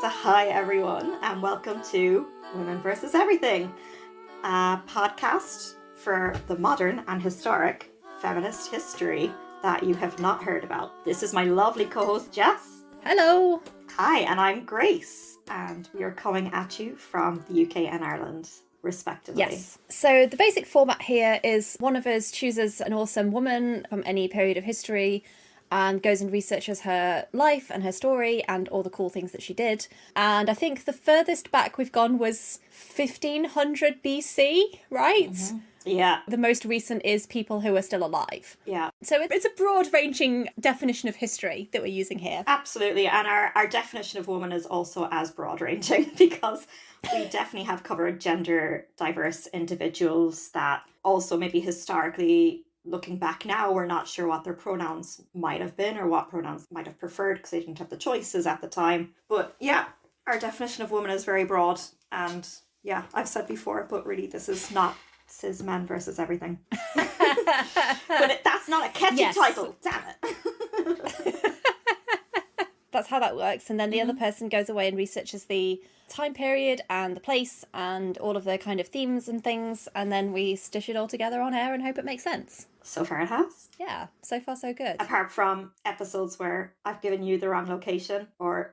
Hi everyone, and welcome to Women versus Everything, a podcast for the modern and historic feminist history that you have not heard about. This is my lovely co-host Jess. Hello. Hi, and I'm Grace, and we are coming at you from the UK and Ireland, respectively. Yes. So the basic format here is one of us chooses an awesome woman from any period of history and goes and researches her life and her story and all the cool things that she did. And I think the furthest back we've gone was 1500 BC, right? Mm-hmm. Yeah. The most recent is people who are still alive. Yeah. So it's a broad-ranging definition of history that we're using here. Absolutely. And our definition of woman is also as broad-ranging because we definitely have covered gender diverse individuals that also maybe historically, looking back now, we're not sure what their pronouns might have been or what pronouns might have preferred because they didn't have the choices at the time. But yeah, our definition of woman is very broad. And yeah, I've said before, but really this is not cis men versus everything. But that's not a catchy title, damn it. That's how that works. And then the other person goes away and researches the time period and the place and all of the kind of themes and things. And then we stitch it all together on air and hope it makes sense. So far it has. Yeah, so far so good. Apart from episodes where I've given you the wrong location or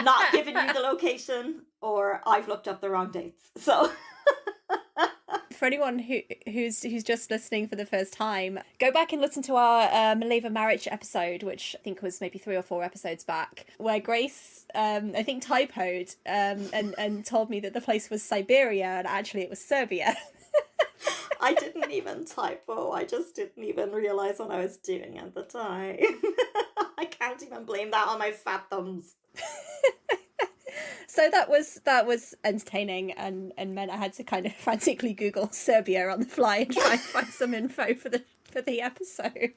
not given you the location or I've looked up the wrong dates. So... For anyone who's just listening for the first time, go back and listen to our Maleva marriage episode, which I think was maybe 3 or 4 episodes back, where Grace, I think, typoed and told me that the place was Siberia and actually it was Serbia. I didn't even typo. I just didn't even realise what I was doing at the time. I can't even blame that on my fat thumbs. So that was entertaining and meant I had to kind of frantically Google Serbia on the fly and try and find some info for the episode.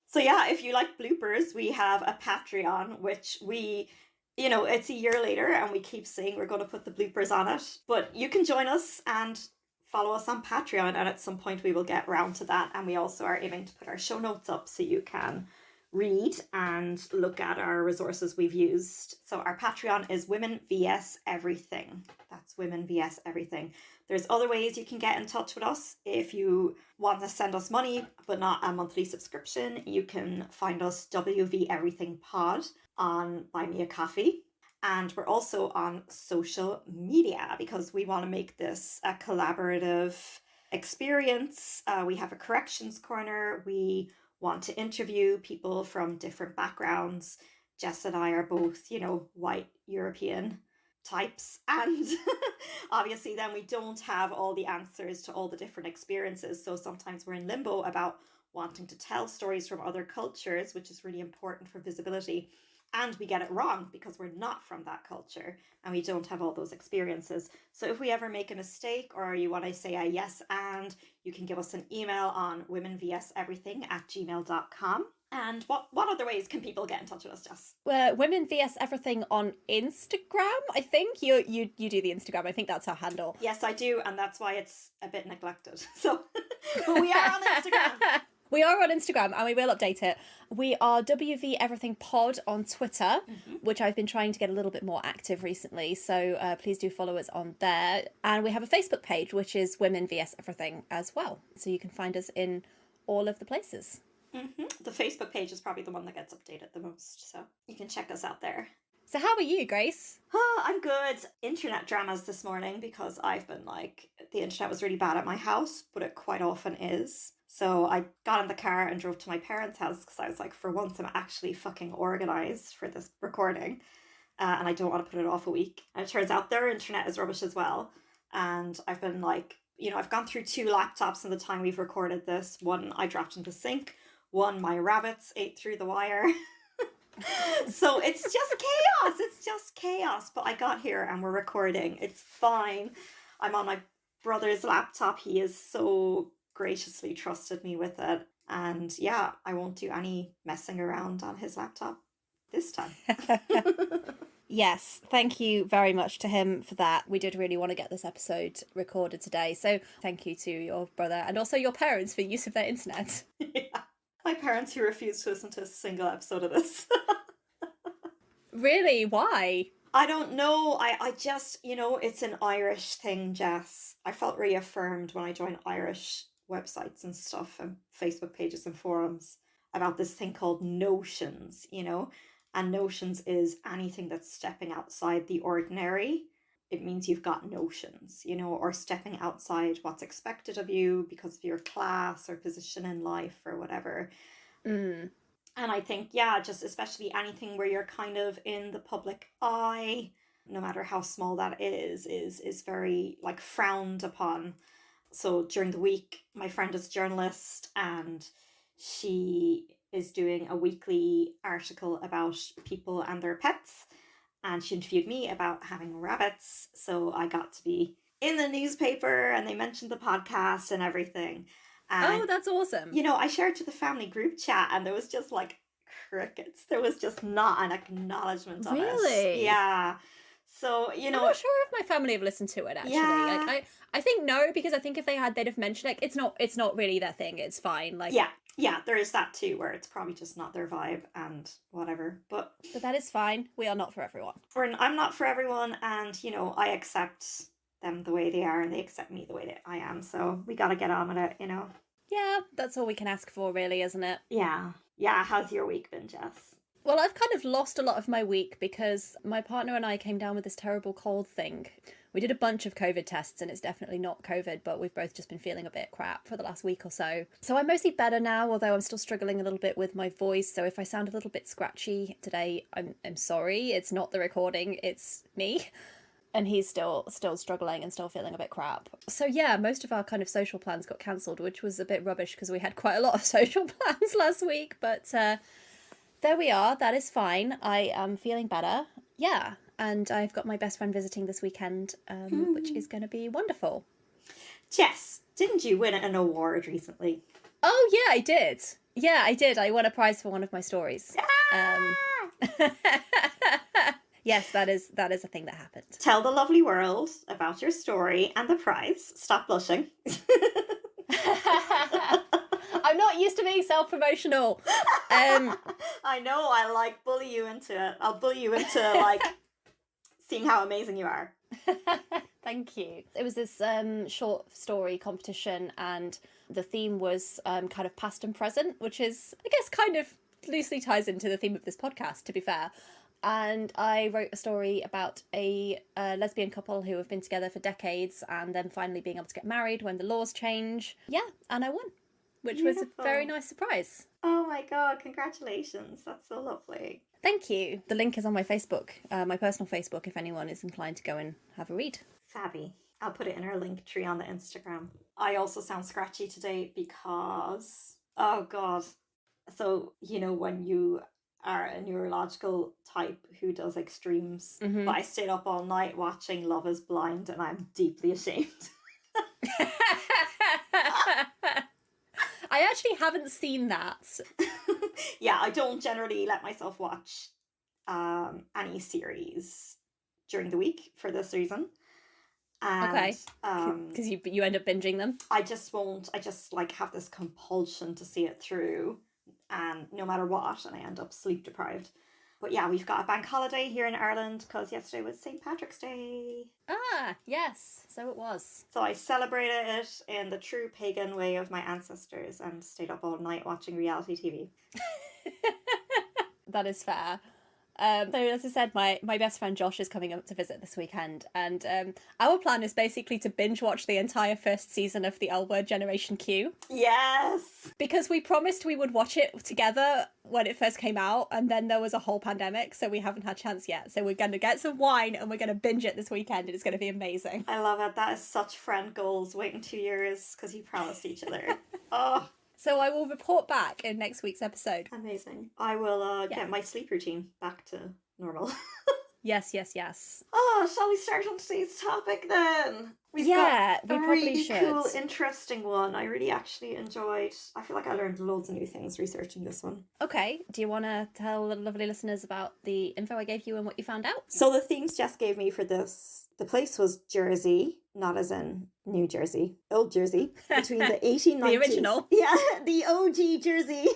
So yeah, if you like bloopers, we have a Patreon, which we, it's a year later and we keep saying we're going to put the bloopers on it. But you can join us and follow us on Patreon, and at some point we will get round to that. And we also are aiming to put our show notes up so you can read and look at our resources we've used. So our Patreon is Women vs Everything. That's Women vs Everything. There's other ways you can get in touch with us. If you want to send us money but not a monthly subscription, you can find us WV Everything Pod on Buy Me a Coffee. And we're also on social media because we want to make this a collaborative experience. We have a corrections corner. We want to interview people from different backgrounds. Jess and I are both, white European types. And obviously then we don't have all the answers to all the different experiences. So sometimes we're in limbo about wanting to tell stories from other cultures, which is really important for visibility. And we get it wrong because we're not from that culture and we don't have all those experiences. So if we ever make a mistake or you want to say a yes and, you can give us an email on womenvseverything@gmail.com. And what other ways can people get in touch with us, Jess? Women vs Everything on Instagram, I think. You do the Instagram. I think that's our handle. Yes, I do. And that's why it's a bit neglected. So but we are on Instagram. We are on Instagram and we will update it. We are WV Everything Pod on Twitter, which I've been trying to get a little bit more active recently. So please do follow us on there. And we have a Facebook page, which is Women vs Everything as well. So you can find us in all of the places. The Facebook page is probably the one that gets updated the most. So you can check us out there. So how are you, Grace? Oh, I'm good. Internet dramas this morning because I've been the internet was really bad at my house, but it quite often is. So I got in the car and drove to my parents' house because I was like, for once I'm actually fucking organised for this recording. And I don't want to put it off a week. And it turns out their internet is rubbish as well. And I've been I've gone through 2 laptops in the time we've recorded this. One I dropped in the sink. One my rabbits ate through the wire. So it's just chaos. But I got here and we're recording. It's fine. I'm on my brother's laptop. He is so graciously trusted me with it, and yeah, I won't do any messing around on his laptop this time. Yes, thank you very much to him for that. We did really want to get this episode recorded today, so thank you to your brother and also your parents for use of their internet. Yeah, my parents who refused to listen to a single episode of this. Really? Why? I don't know. I just, it's an Irish thing, Jess. I felt reaffirmed when I joined Irish websites and stuff and Facebook pages and forums about this thing called notions, and notions is anything that's stepping outside the ordinary. It means you've got notions, or stepping outside what's expected of you because of your class or position in life or whatever. Mm. And I think, yeah, just especially anything where you're kind of in the public eye, no matter how small that is very like frowned upon. So during the week, my friend is a journalist and she is doing a weekly article about people and their pets. And she interviewed me about having rabbits. So I got to be in the newspaper and they mentioned the podcast and everything. And, oh, that's awesome. I shared to the family group chat and there was just like crickets. There was just not an acknowledgement of it. Really? Yeah. So, I'm not sure if my family have listened to it, actually. Yeah. Like, I think no, because I think if they had, they'd have mentioned it. It's not really their thing. It's fine. Like, yeah, there is that too, where it's probably just not their vibe and whatever. But that is fine. We are not for everyone. I'm not for everyone, and I accept them the way they are, and they accept me the way that I am. So we gotta get on with it, Yeah, that's all we can ask for, really, isn't it? Yeah. How's your week been, Jess? Well, I've kind of lost a lot of my week because my partner and I came down with this terrible cold thing. We did a bunch of COVID tests and it's definitely not COVID, but we've both just been feeling a bit crap for the last week or so. So I'm mostly better now, although I'm still struggling a little bit with my voice. So if I sound a little bit scratchy today, I'm sorry. It's not the recording, it's me. And he's still struggling and still feeling a bit crap. So yeah, most of our kind of social plans got cancelled, which was a bit rubbish because we had quite a lot of social plans last week. But there we are. That is fine. I am feeling better. Yeah. And I've got my best friend visiting this weekend, which is going to be wonderful. Jess, didn't you win an award recently? Oh, yeah, I did. Yeah, I did. I won a prize for one of my stories. Yes, that is a thing that happened. Tell the lovely world about your story and the prize. Stop blushing. I'm not used to being self-promotional. I know, I bully you into it. I'll bully you into seeing how amazing you are. Thank you. It was this short story competition and the theme was kind of past and present, which is, I guess, kind of loosely ties into the theme of this podcast, to be fair. And I wrote a story about a lesbian couple who have been together for decades and then finally being able to get married when the laws change. Yeah, and I won, which was a very nice surprise. Oh my God, congratulations. That's so lovely. Thank you. The link is on my Facebook, my personal Facebook, if anyone is inclined to go and have a read. Fabby. I'll put it in our link tree on the Instagram. I also sound scratchy today because, oh God. So, when you are a neurological type who does extremes, but I stayed up all night watching Love is Blind and I'm deeply ashamed. I actually haven't seen that. Yeah, I don't generally let myself watch any series during the week for this reason. And, okay. Because you end up binging them? I just won't. I just have this compulsion to see it through, and no matter what, and I end up sleep deprived. But yeah, we've got a bank holiday here in Ireland because yesterday was St. Patrick's Day. Ah, yes, so it was. So I celebrated it in the true pagan way of my ancestors and stayed up all night watching reality TV. That is fair. So as I said, my best friend Josh is coming up to visit this weekend, and our plan is basically to binge watch the entire first season of the L Word Generation Q. Yes! Because we promised we would watch it together when it first came out, and then there was a whole pandemic, so we haven't had a chance yet. So we're going to get some wine and we're going to binge it this weekend, and it's going to be amazing. I love it. That is such friend goals, waiting 2 years because you promised each other. Oh. So I will report back in next week's episode. Amazing. I will get my sleep routine back to normal. Yes. Oh, shall we start on today's topic then? We've got a really cool, interesting one. I really actually enjoyed. I feel like I learned loads of new things researching this one. Okay. Do you want to tell the lovely listeners about the info I gave you and what you found out? So the themes Jess gave me for this, the place was Jersey, not as in New Jersey, Old Jersey, between the 1890s. The original. Yeah, the OG Jersey.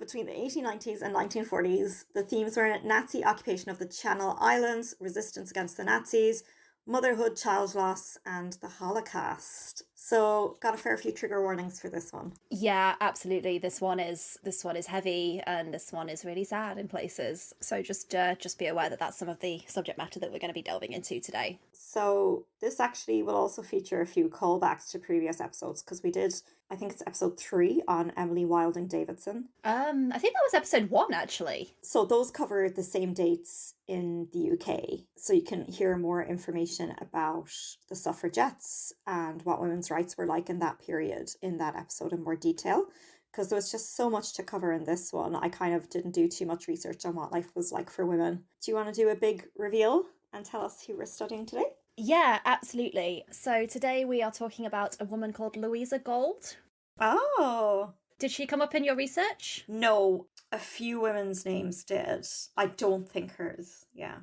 between the 1890s and 1940s, the themes were Nazi occupation of the Channel Islands, resistance against the Nazis, motherhood, child loss, and the Holocaust. So, got a fair few trigger warnings for this one. Yeah, absolutely. This one is heavy, and this one is really sad in places. So just be aware that that's some of the subject matter that we're going to be delving into today. So this actually will also feature a few callbacks to previous episodes, because we did, I think it's episode 3 on Emily Wilding Davidson. I think that was episode 1 actually. So those cover the same dates in the UK. So you can hear more information about the suffragettes and what women's rights were like in that period in that episode in more detail. Because there was just so much to cover in this one. I kind of didn't do too much research on what life was like for women. Do you want to do a big reveal and tell us who we're studying today? Yeah, absolutely. So today we are talking about a woman called Louisa Gould. Oh. Did she come up in your research? No, a few women's names did. I don't think hers. Yeah.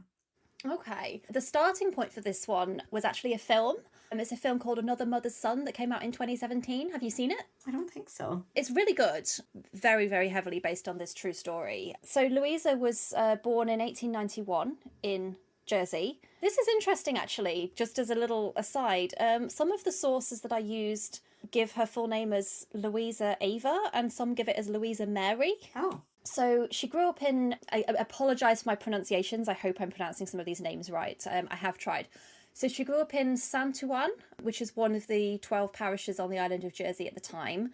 Okay. The starting point for this one was actually a film. It's a film called Another Mother's Son that came out in 2017. Have you seen it? I don't think so. It's really good. Very, very heavily based on this true story. So Louisa was born in 1891 in Jersey. This is interesting, actually, just as a little aside. Some of the sources that I used give her full name as Louisa Ava, and some give it as Louisa Mary. Oh. So she grew up in, I apologise for my pronunciations, I hope I'm pronouncing some of these names right. I have tried. So she grew up in Sant Juan, which is one of the 12 parishes on the island of Jersey at the time.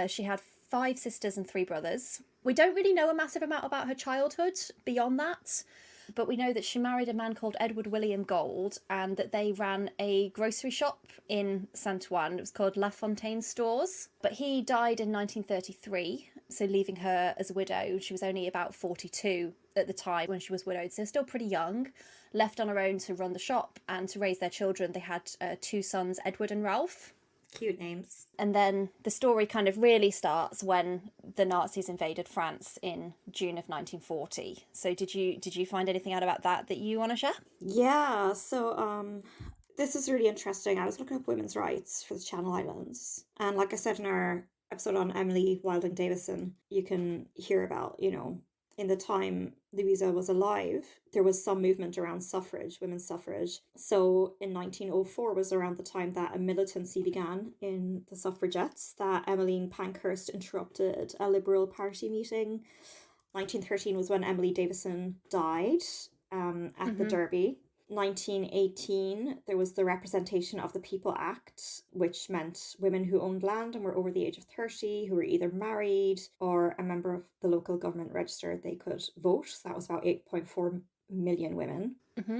She had 5 sisters and 3 brothers. We don't really know a massive amount about her childhood beyond that, but we know that she married a man called Edward William Gould and that they ran a grocery shop in Sant Juan. It was called La Fontaine Stores. But he died in 1933, so leaving her as a widow. She was only about 42 at the time when she was widowed, so still pretty young. Left on her own to run the shop and to raise their children. They had 2 sons, Edward and Ralph. Cute names. And then the story kind of really starts when the Nazis invaded France in June of 1940. So did you find anything out about that you want to share? Yeah, so this is really interesting. I was looking up women's rights for the Channel Islands. And like I said in our episode on Emily Wilding Davison, you can hear about, in the time Louisa was alive, there was some movement around suffrage, women's suffrage. So in 1904 was around the time that a militancy began in the suffragettes, that Emmeline Pankhurst interrupted a Liberal Party meeting. 1913 was when Emily Davison died at the Derby. 1918, there was the Representation of the People Act, which meant women who owned land and were over the age of 30, who were either married or a member of the local government register, they could vote. So that was about 8.4 million women.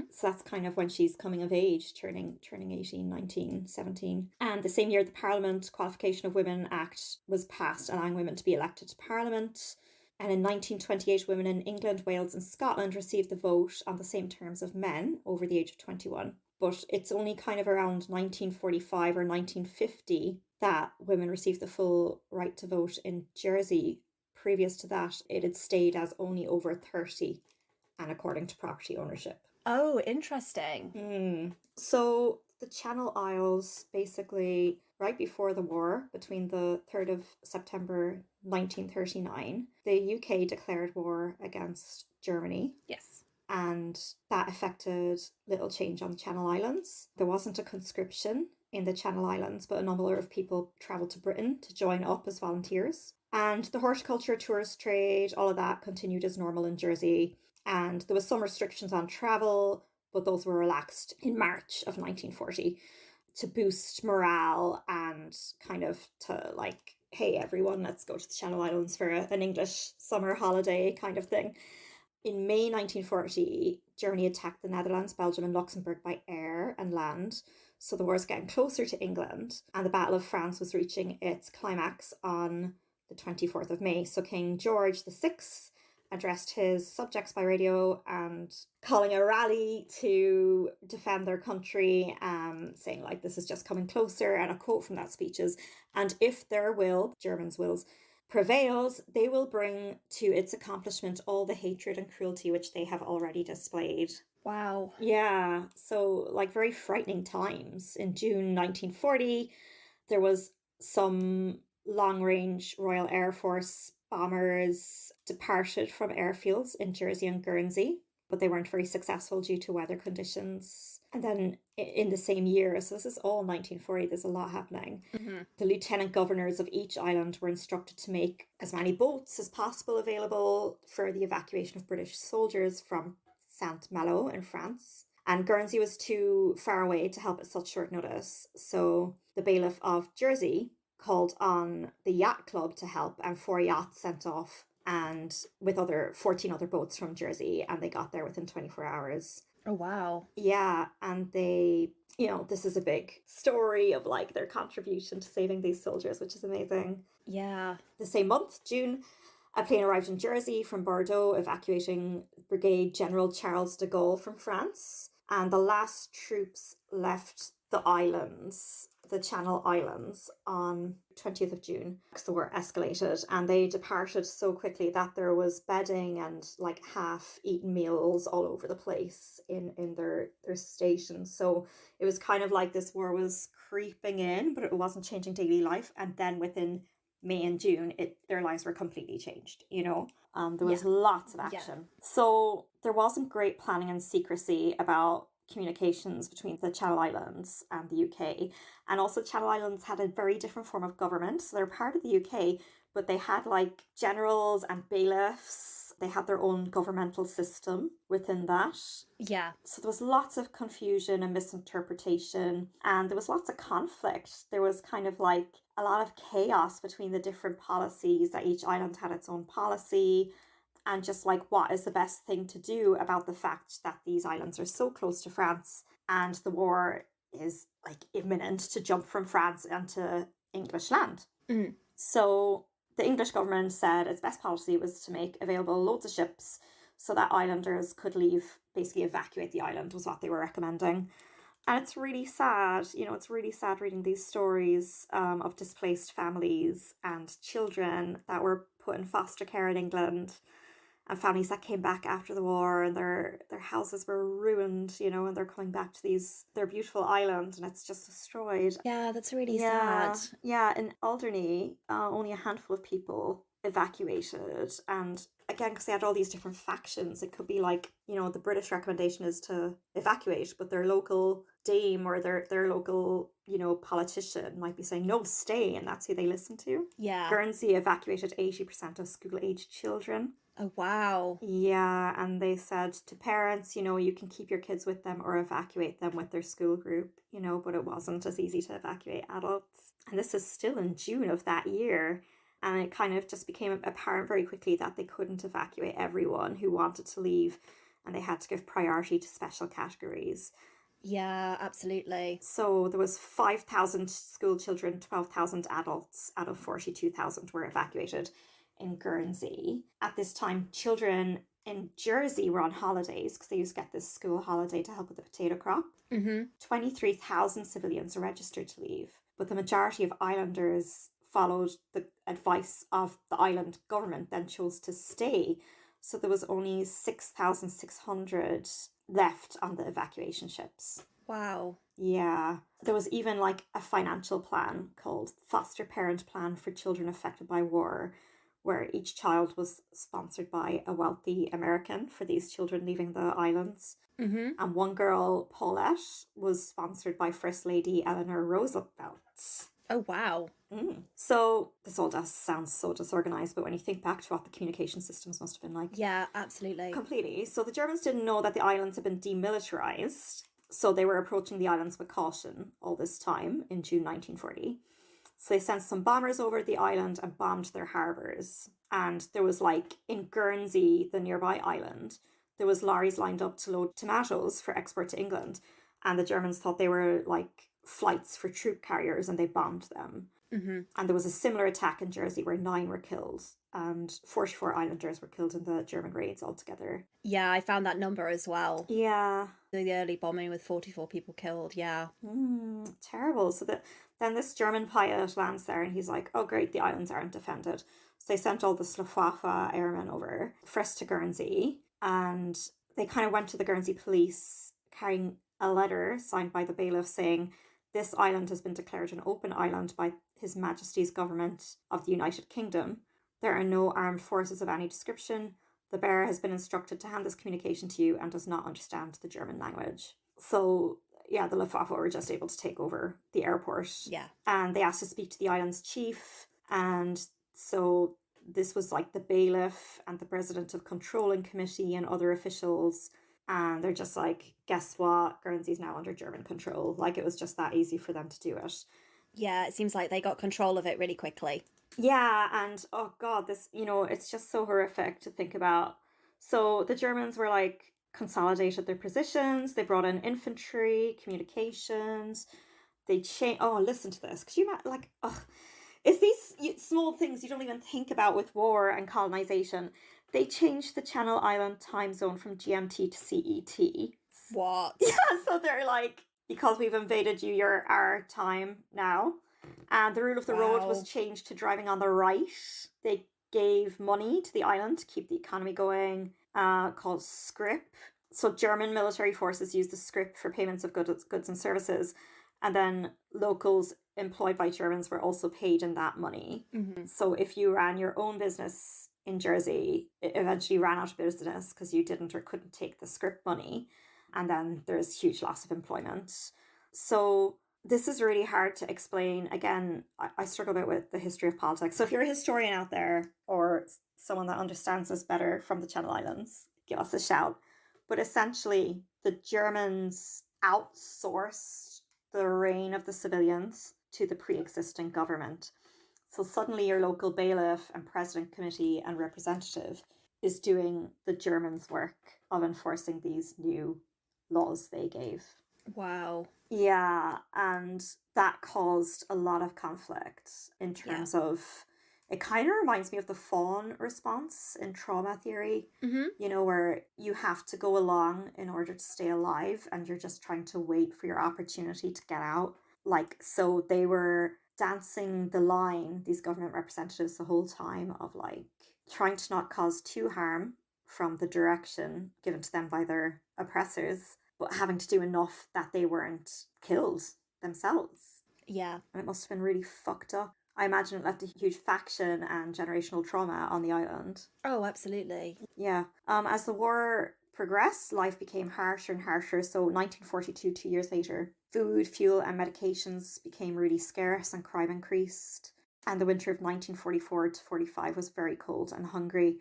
So that's kind of when she's coming of age, turning 18, 19, 17. And the same year, the Parliament Qualification of Women Act was passed, allowing women to be elected to Parliament. And in 1928, women in England, Wales and Scotland received the vote on the same terms of men over the age of 21. But it's only kind of around 1945 or 1950 that women received the full right to vote in Jersey. Previous to that, it had stayed as only over 30 and according to property ownership. Oh, interesting. So the Channel Isles, basically right before the war, between the 3rd of September 1939, the UK declared war against Germany. Yes. And that affected little change on the Channel Islands. There wasn't a conscription in the Channel Islands, but a number of people travelled to Britain to join up as volunteers. And the horticulture, tourist trade, all of that continued as normal in Jersey. And there was some restrictions on travel, but those were relaxed in March of 1940 to boost morale and kind of to like, hey, everyone, let's go to the Channel Islands for an English summer holiday kind of thing. In May 1940, Germany attacked the Netherlands, Belgium and Luxembourg by air and land. So the war was getting closer to England, and the Battle of France was reaching its climax on the 24th of May. So King George VI addressed his subjects by radio and calling a rally to defend their country, saying like, this is just coming closer. And a quote from that speech is, "And if their will, Germans' wills, prevails, they will bring to its accomplishment all the hatred and cruelty which they have already displayed." Wow. Yeah, so like very frightening times. In June 1940, there was some long-range Royal Air Force bombers departed from airfields in Jersey and Guernsey, but they weren't very successful due to weather conditions. And then in the same year, so this is all 1940, there's a lot happening. Mm-hmm. The lieutenant governors of each island were instructed to make as many boats as possible available for the evacuation of British soldiers from Saint Malo in France. And Guernsey was too far away to help at such short notice. So the bailiff of Jersey called on the yacht club to help, and 4 yachts sent off, and with 14 other boats from Jersey, and they got there within 24 hours. Oh, wow. Yeah, and they, this is a big story of like their contribution to saving these soldiers, which is amazing. Yeah. The same month, June, a plane arrived in Jersey from Bordeaux, evacuating Brigade General Charles de Gaulle from France. And the last troops left the islands, the Channel Islands, on 20th of June. So the war escalated, and they departed so quickly that there was bedding and like half-eaten meals all over the place in their stations. So it was kind of like this war was creeping in, but it wasn't changing daily life. And then within May and June, their lives were completely changed, there was lots of action. Yeah. So there wasn't great planning and secrecy about communications between the Channel Islands and the UK. And also Channel Islands had a very different form of government. So they're part of the UK, but they had like generals and bailiffs. They had their own governmental system within that. Yeah. So there was lots of confusion and misinterpretation, and there was lots of conflict. There was kind of like a lot of chaos between the different policies, that each island had its own policy, and just like what is the best thing to do about the fact that these islands are so close to France and the war is like imminent to jump from France onto English land. Mm. So the English government said its best policy was to make available loads of ships so that islanders could leave, basically evacuate the island was what they were recommending. And it's really sad, it's really sad reading these stories of displaced families and children that were put in foster care in England, and families that came back after the war and their houses were ruined, and they're coming back to their beautiful island and it's just destroyed. Yeah, that's really sad. Yeah, in Alderney, only a handful of people evacuated, and again, because they had all these different factions, it could be like, the British recommendation is to evacuate, but their local dame or their local, politician might be saying, no, stay, and that's who they listen to. Yeah. Guernsey evacuated 80% of school-aged children. Oh, wow. Yeah, and they said to parents, you can keep your kids with them or evacuate them with their school group, but it wasn't as easy to evacuate adults. And this is still in June of that year. And it kind of just became apparent very quickly that they couldn't evacuate everyone who wanted to leave, and they had to give priority to special categories. Yeah, absolutely. So there was 5,000 school children, 12,000 adults out of 42,000 were evacuated in Guernsey. At this time, children in Jersey were on holidays because they used to get this school holiday to help with the potato crop. Mm-hmm. 23,000 civilians are registered to leave, but the majority of islanders followed the advice of the island government, then chose to stay. So there was only 6,600 left on the evacuation ships. Wow. Yeah. There was even like a financial plan called Foster Parent Plan for Children Affected by War, where each child was sponsored by a wealthy American for these children leaving the islands. Mm-hmm. And one girl, Paulette, was sponsored by First Lady Eleanor Roosevelt. Oh, wow. So this all does sound so disorganized, but when you think back to what the communication systems must have been like. Yeah, absolutely. Completely. So the Germans didn't know that the islands had been demilitarized, so they were approaching the islands with caution all this time in June 1940. So they sent some bombers over the island and bombed their harbours. And there was like, in Guernsey, the nearby island, there was lorries lined up to load tomatoes for export to England. And the Germans thought they were like flights for troop carriers, and they bombed them. Mm-hmm. And there was a similar attack in Jersey where 9 were killed and 44 islanders were killed in the German raids altogether. Yeah, I found that number as well. Yeah. The early bombing with 44 people killed, yeah. Terrible. So then this German pilot lands there and he's like, oh great, the islands aren't defended. So they sent all the Luftwaffe airmen over, first to Guernsey, and they kind of went to the Guernsey police carrying a letter signed by the bailiff saying, this island has been declared an open island by His Majesty's Government of the United Kingdom. There are no armed forces of any description. The bearer has been instructed to hand this communication to you and does not understand the German language. So, yeah, the Luftwaffe were just able to take over the airport. Yeah. And they asked to speak to the island's chief. And so this was like the bailiff and the president of controlling committee and other officials. And they're just like, guess what? Guernsey's now under German control. Like, it was just that easy for them to do it. Yeah, it seems like they got control of it really quickly. Yeah, and oh God, this, it's just so horrific to think about. So the Germans were like consolidated their positions, they brought in infantry, communications, they changed. Oh, listen to this. Could you imagine, like, it's these small things you don't even think about with war and colonization. They changed the Channel Island time zone from GMT to CET. What? Yeah, so they're like, because we've invaded you, you're our time now. And the rule of the road was changed to driving on the right. They gave money to the island to keep the economy going, called scrip. So German military forces used the scrip for payments of goods and services. And then locals employed by Germans were also paid in that money. Mm-hmm. So if you ran your own business in Jersey, it eventually ran out of business because you didn't or couldn't take the scrip money. And then there's huge loss of employment. So this is really hard to explain. Again, I struggle a bit with the history of politics. So if you're a historian out there or someone that understands this better from the Channel Islands, give us a shout. But essentially, the Germans outsourced the reign of the civilians to the pre-existing government. So suddenly your local bailiff and president committee and representative is doing the Germans' work of enforcing these new laws they gave. Wow. Yeah, and that caused a lot of conflict in terms of, it kind of reminds me of the fawn response in trauma theory, where you have to go along in order to stay alive and you're just trying to wait for your opportunity to get out. Like, so they were dancing the line, these government representatives, the whole time of like trying to not cause too harm from the direction given to them by their oppressors, but having to do enough that they weren't killed themselves. Yeah. And it must have been really fucked up. I imagine it left a huge faction and generational trauma on the island. Oh, absolutely. Yeah. As the war progressed, life became harsher and harsher. So 1942, 2 years later, food, fuel and medications became really scarce and crime increased. And the winter of 1944 to 45 was very cold and hungry.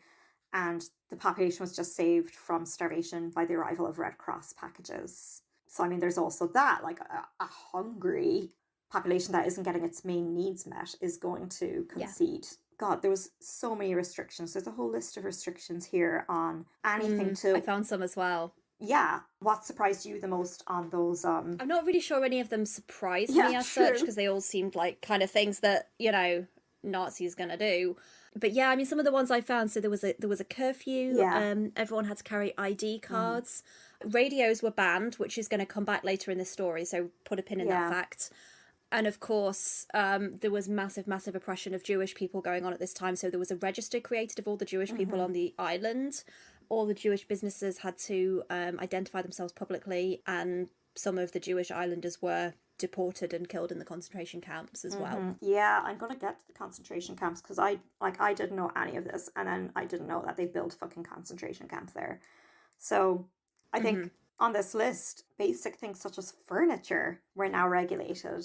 And the population was just saved from starvation by the arrival of Red Cross packages. So, I mean, there's also that, like a hungry population that isn't getting its main needs met is going to concede. Yeah. God, there was so many restrictions. There's a whole list of restrictions here on anything I found some as well. Yeah. What surprised you the most on those? I'm not really sure any of them surprised me as such, because they all seemed like kind of things that, Nazis gonna do. But yeah, I mean, some of the ones I found, so there was a curfew. Yeah. Everyone had to carry ID cards. Radios were banned, which is going to come back later in the story, so put a pin in that fact. And of course, there was massive oppression of Jewish people going on at this time. So there was a register created of all the Jewish people on the island. All the Jewish businesses had to identify themselves publicly, and some of the Jewish islanders were deported and killed in the concentration camps as well. Yeah, I'm gonna get to the concentration camps because I didn't know any of this, and then I didn't know that they built fucking concentration camps there. So I think on this list, basic things such as furniture were now regulated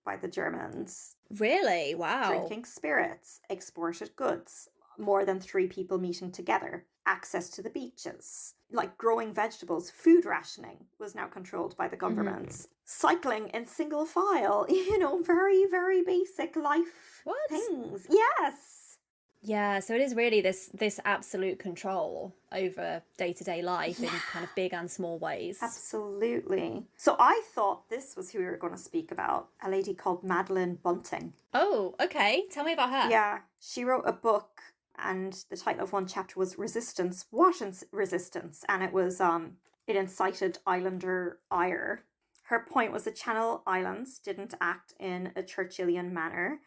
by the Germans. Really? Wow. Drinking spirits, exported goods, more than 3 people meeting together, access to the beaches, like growing vegetables, food rationing was now controlled by the governments. Cycling in single file, very, very basic life things. Yes. Yeah, so it is really this absolute control over day-to-day life in kind of big and small ways. Absolutely. So I thought this was who we were going to speak about, a lady called Madeline Bunting. Oh, okay. Tell me about her. Yeah, she wrote a book, and the title of one chapter was Resistance. What is Resistance? And it was, it incited islander ire. Her point was the Channel Islands didn't act in a Churchillian manner,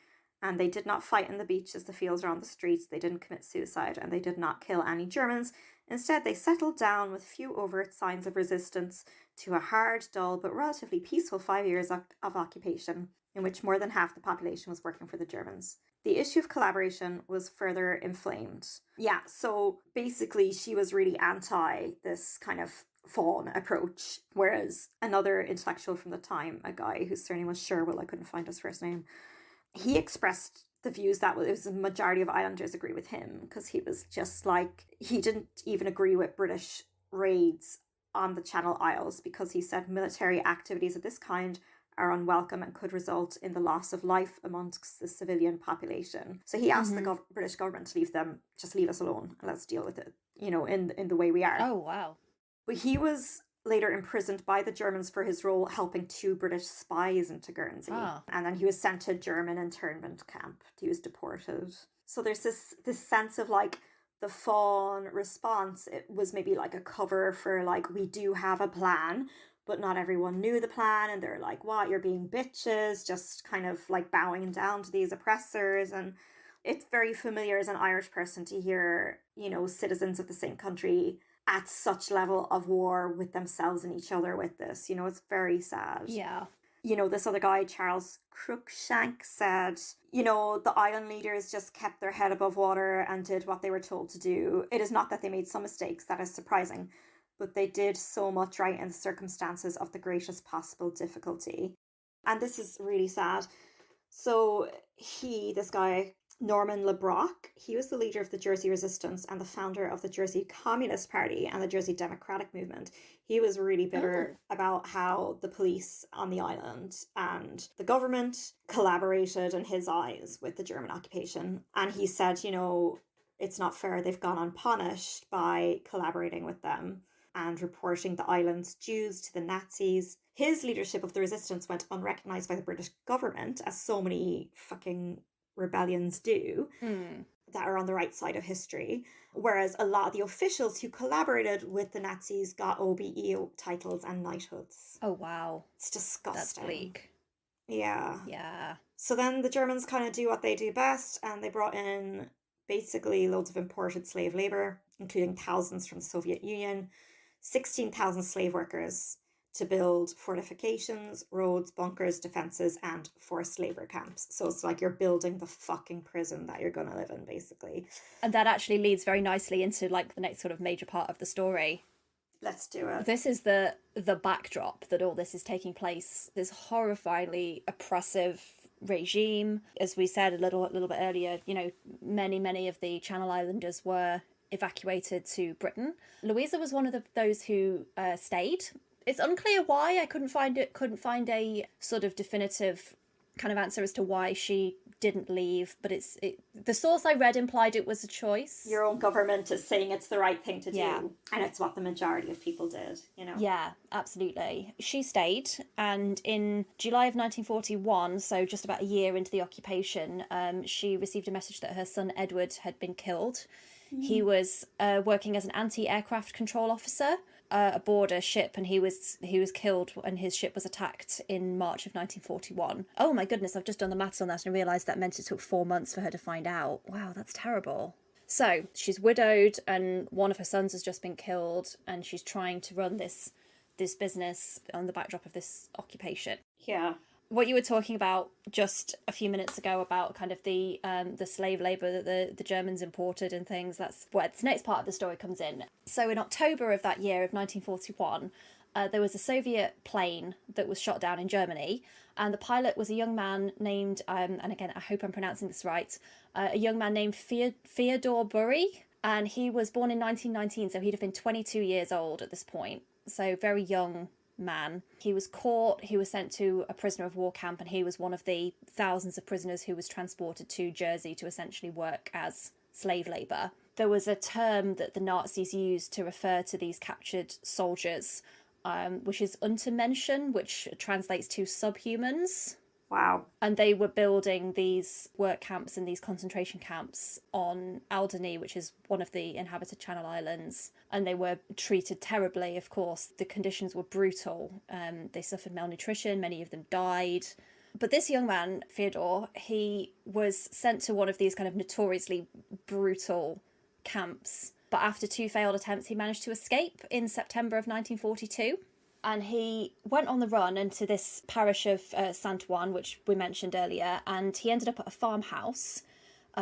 and they did not fight in the beaches, the fields, or on the streets. They didn't commit suicide, and they did not kill any Germans. Instead, they settled down with few overt signs of resistance to a hard, dull, but relatively peaceful 5 years of occupation. in which more than half the population was working for the Germans. The issue of collaboration was further inflamed. Yeah, so basically she was really anti this kind of fawn approach, whereas another intellectual from the time, a guy whose surname was Sherwell, I couldn't find his first name, he expressed the views that it was a majority of islanders agree with him, because he was just like, he didn't even agree with British raids on the Channel Isles, because he said military activities of this kind are unwelcome and could result in the loss of life amongst the civilian population. So he asked the British government to leave us alone and let's deal with it, in the way we are. Oh, wow. But he was later imprisoned by the Germans for his role helping 2 British spies into Guernsey. Oh. And then he was sent to a German internment camp. He was deported. So there's this sense of like the fawn response. It was maybe like a cover for like, we do have a plan, but not everyone knew the plan. And they're like, what, you're being bitches, just kind of like bowing down to these oppressors. And it's very familiar as an Irish person to hear, citizens of the same country at such level of war with themselves and each other with this. It's very sad. Yeah. This other guy, Charles Crookshank, said, the island leaders just kept their head above water and did what they were told to do. It is not that they made some mistakes, that is surprising, but they did so much right in the circumstances of the greatest possible difficulty. And this is really sad. So this guy, Norman LeBrock, he was the leader of the Jersey Resistance and the founder of the Jersey Communist Party and the Jersey Democratic Movement. He was really bitter about how the police on the island and the government collaborated, in his eyes, with the German occupation. And he said, it's not fair, they've gone unpunished by collaborating with them and reporting the island's Jews to the Nazis. His leadership of the resistance went unrecognised by the British government, as so many fucking rebellions do, that are on the right side of history, whereas a lot of the officials who collaborated with the Nazis got OBE titles and knighthoods. Oh, wow. It's disgusting. That's bleak. Yeah. So then the Germans kind of do what they do best, and they brought in basically loads of imported slave labour, including thousands from the Soviet Union, 16,000 slave workers, to build fortifications, roads, bunkers, defences, and forced labour camps. So it's like you're building the fucking prison that you're going to live in, basically. And that actually leads very nicely into like the next sort of major part of the story. Let's do it. This is the backdrop that all this is taking place. This horrifyingly oppressive regime. As we said a little bit earlier, many of the Channel Islanders were evacuated to Britain. Louisa was one of those who stayed. It's unclear why. I couldn't find a sort of definitive kind of answer as to why she didn't leave, but the source I read implied it was a choice. Your own government is saying it's the right thing to do, and it's what the majority of people did, Yeah, absolutely. She stayed, and in July of 1941, so just about a year into the occupation, she received a message that her son Edward had been killed. He was working as an anti-aircraft control officer aboard a ship, and he was killed when his ship was attacked in March of 1941. Oh my goodness, I've just done the maths on that and realised that meant it took 4 months for her to find out. Wow, that's terrible. So she's widowed, and one of her sons has just been killed, and she's trying to run this business on the backdrop of this occupation. Yeah. What you were talking about just a few minutes ago about kind of the slave labour that the Germans imported and things, that's where this next part of the story comes in. So in October of that year of 1941, there was a Soviet plane that was shot down in Germany, and the pilot was a young man named, and again, I hope I'm pronouncing this right, a young man named Theodore Bury, and he was born in 1919, so he'd have been 22 years old at this point, so very young man. He was caught, he was sent to a prisoner of war camp, and he was one of the thousands of prisoners who was transported to Jersey to essentially work as slave labour. There was a term that the Nazis used to refer to these captured soldiers, which is Untermenschen, which translates to subhumans. Wow. And they were building these work camps and these concentration camps on Alderney, which is one of the inhabited Channel Islands. And they were treated terribly, of course. The conditions were brutal. They suffered malnutrition. Many of them died. But this young man, Theodore, he was sent to one of these kind of notoriously brutal camps. But after 2 failed attempts, he managed to escape in September of 1942. And he went on the run into this parish of Sant Juan, which we mentioned earlier, and he ended up at a farmhouse,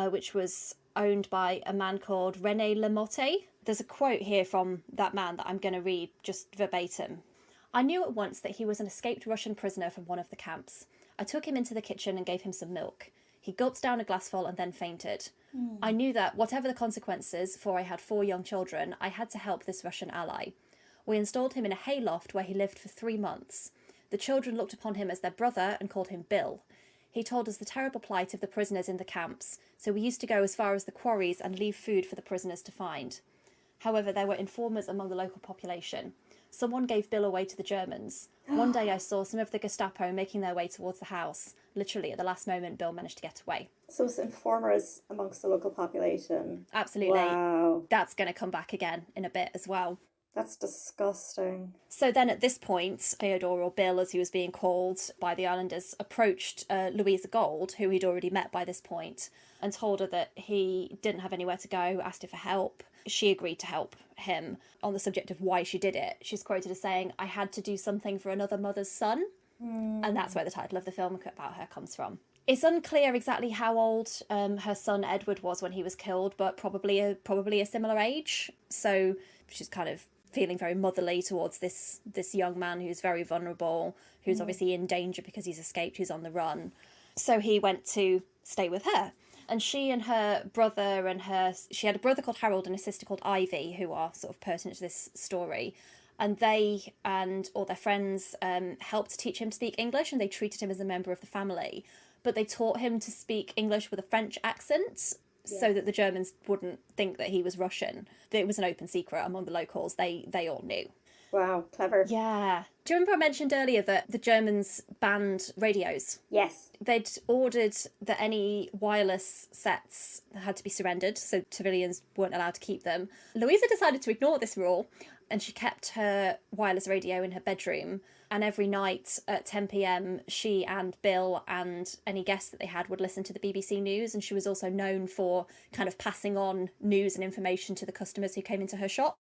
which was owned by a man called René Lamotte. There's a quote here from that man that I'm going to read just verbatim. "I knew at once that he was an escaped Russian prisoner from one of the camps. I took him into the kitchen and gave him some milk. He gulped down a glassful and then fainted. I knew that, whatever the consequences, for I had 4 young children, I had to help this Russian ally. We installed him in a hayloft where he lived for 3 months. The children looked upon him as their brother and called him Bill. He told us the terrible plight of the prisoners in the camps, so we used to go as far as the quarries and leave food for the prisoners to find. However, there were informers among the local population. Someone gave Bill away to the Germans. One day I saw some of the Gestapo making their way towards the house. Literally, at the last moment, Bill managed to get away." So it's informers amongst the local population. Absolutely. Wow. That's going to come back again in a bit as well. That's disgusting. So then at this point, Theodore, or Bill as he was being called by the islanders, approached Louisa Gould, who he'd already met by this point, and told her that he didn't have anywhere to go, asked her for help. She agreed to help him. On the subject of why she did it, she's quoted as saying, "I had to do something for another mother's son." And that's where the title of the film about her comes from. It's unclear exactly how old her son Edward was when he was killed, but probably a similar age. So she's kind of feeling very motherly towards this young man who's very vulnerable, who's obviously in danger because he's escaped, who's on the run. So he went to stay with her. And she and her brother she had a brother called Harold and a sister called Ivy, who are sort of pertinent to this story. And they and all their friends helped teach him to speak English, and they treated him as a member of the family. But they taught him to speak English with a French accent, so that the Germans wouldn't think that he was Russian. It was an open secret among the locals. They all knew. Wow, clever. Yeah. Do you remember I mentioned earlier that the Germans banned radios? Yes. They'd ordered that any wireless sets had to be surrendered, so civilians weren't allowed to keep them. Louisa decided to ignore this rule, and she kept her wireless radio in her bedroom. And every night at 10 p.m, she and Bill and any guests that they had would listen to the BBC News. And she was also known for kind of passing on news and information to the customers who came into her shop.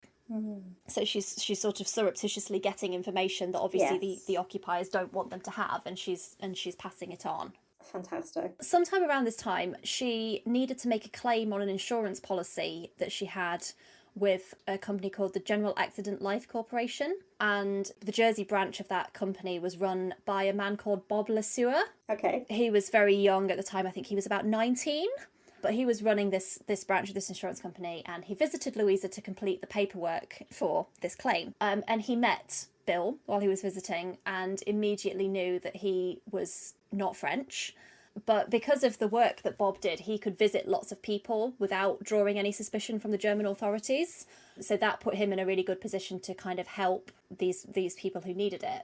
So she's sort of surreptitiously getting information that obviously the occupiers don't want them to have, and she's passing it on. Fantastic. Sometime around this time, she needed to make a claim on an insurance policy that she had with a company called the General Accident Life Corporation, and the Jersey branch of that company was run by a man called Bob LeSueur. Okay. He was very young at the time. I think he was about 19. But he was running this branch of this insurance company, and he visited Louisa to complete the paperwork for this claim. And he met Bill while he was visiting and immediately knew that he was not French. But because of the work that Bob did, he could visit lots of people without drawing any suspicion from the German authorities. So that put him in a really good position to kind of help these people who needed it.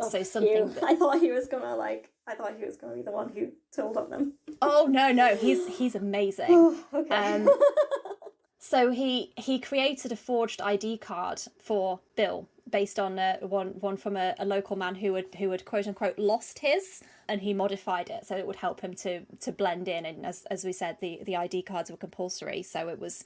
So something that... I thought he was gonna be the one who told on them. Oh no, he's amazing. Oh, okay. So he created a forged ID card for Bill based on one from a local man who had quote unquote lost his, and he modified it so it would help him to blend in. And as we said, the ID cards were compulsory, so it was,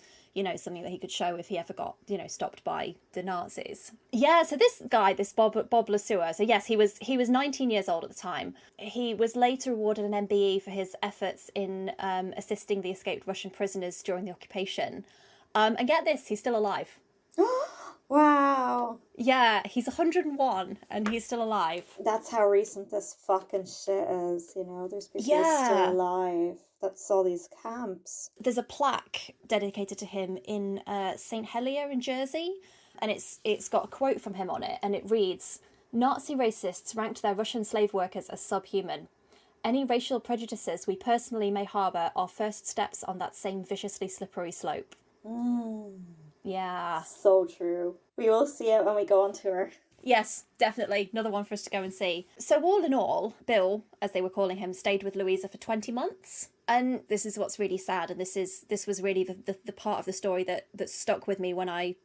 something that he could show if he ever got, stopped by the Nazis. Yeah, so this guy, this Bob LeSueur, so yes, he was 19 years old at the time. He was later awarded an MBE for his efforts in assisting the escaped Russian prisoners during the occupation. And get this, he's still alive. Wow. Yeah, he's 101 and he's still alive. That's how recent this fucking shit is, there's people still alive that saw these camps. There's a plaque dedicated to him in St. Helier in Jersey, and it's got a quote from him on it, and it reads, "Nazi racists ranked their Russian slave workers as subhuman. Any racial prejudices we personally may harbour are first steps on that same viciously slippery slope." Yeah. So true. We will see it when we go on tour. Yes, definitely. Another one for us to go and see. So all in all, Bill, as they were calling him, stayed with Louisa for 20 months. And this is what's really sad, and this was really the part of the story that stuck with me when I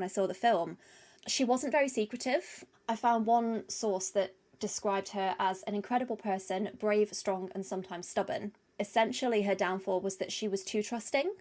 saw the film. She wasn't very secretive. I found one source that described her as an incredible person, brave, strong, and sometimes stubborn. Essentially, her downfall was that she was too trusting.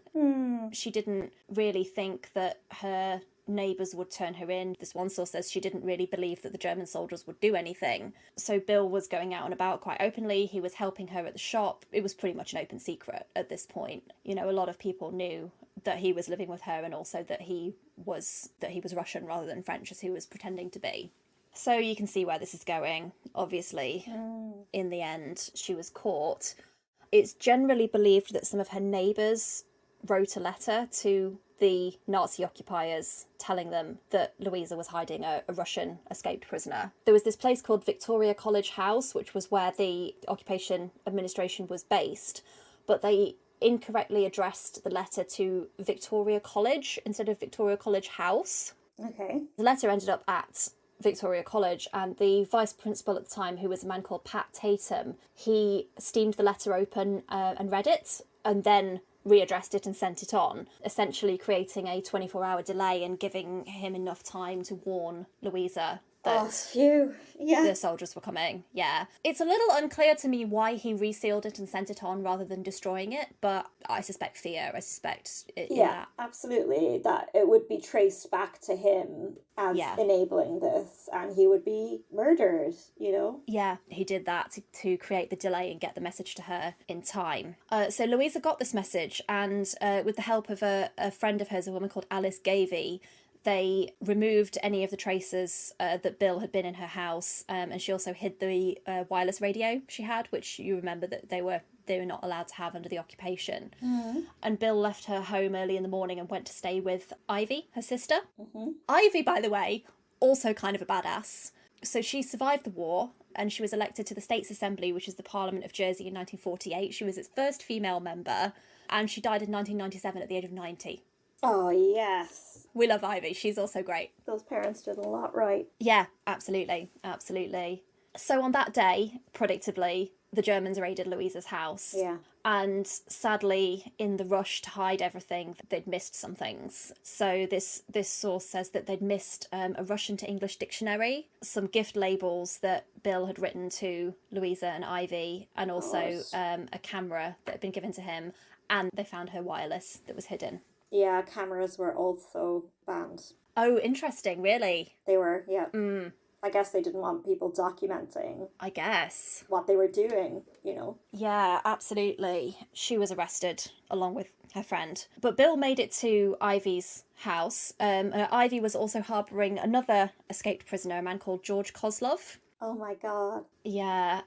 She didn't really think that her neighbours would turn her in. This one source says she didn't really believe that the German soldiers would do anything. So Bill was going out and about quite openly. He was helping her at the shop. It was pretty much an open secret at this point. You know, a lot of people knew that he was living with her, and also that he was Russian rather than French, as he was pretending to be. So you can see where this is going. Obviously, in the end, she was caught. It's generally believed that some of her neighbours wrote a letter to the Nazi occupiers telling them that Louisa was hiding a Russian escaped prisoner. There was this place called Victoria College House, which was where the occupation administration was based, but they incorrectly addressed the letter to Victoria College instead of Victoria College House. Okay. The letter ended up at Victoria College, and the vice principal at the time, who was a man called Pat Tatum, he steamed the letter open and read it, and then readdressed it and sent it on, essentially creating a 24-hour delay and giving him enough time to warn Louisa that the soldiers were coming. Yeah. It's a little unclear to me why he resealed it and sent it on rather than destroying it, but I suspect fear. I suspect absolutely, that it would be traced back to him as enabling this, and he would be murdered, you know? Yeah, he did that to create the delay and get the message to her in time. So Louisa got this message, and with the help of a friend of hers, a woman called Alice Gavey, they removed any of the traces that Bill had been in her house, and she also hid the wireless radio she had, which you remember that they were not allowed to have under the occupation. And Bill left her home early in the morning and went to stay with Ivy, her sister. Ivy, by the way, also kind of a badass. So she survived the war, and she was elected to the States Assembly, which is the Parliament of Jersey, in 1948. She was its first female member, and she died in 1997 at the age of 90. Oh, yes. We love Ivy. She's also great. Those parents did a lot right. Yeah, absolutely. Absolutely. So on that day, predictably, the Germans raided Louisa's house. Yeah. And sadly, in the rush to hide everything, they'd missed some things. So this source says that they'd missed a Russian to English dictionary, some gift labels that Bill had written to Louisa and Ivy, and also a camera that had been given to him. And they found her wireless that was hidden. Yeah, cameras were also banned. Oh, interesting, really? They were, yeah. I guess they didn't want people documenting. I guess. What they were doing, you know. Yeah, absolutely. She was arrested along with her friend. But Bill made it to Ivy's house. Ivy was also harbouring another escaped prisoner, a man called George Kozlov. Oh my God. Yeah.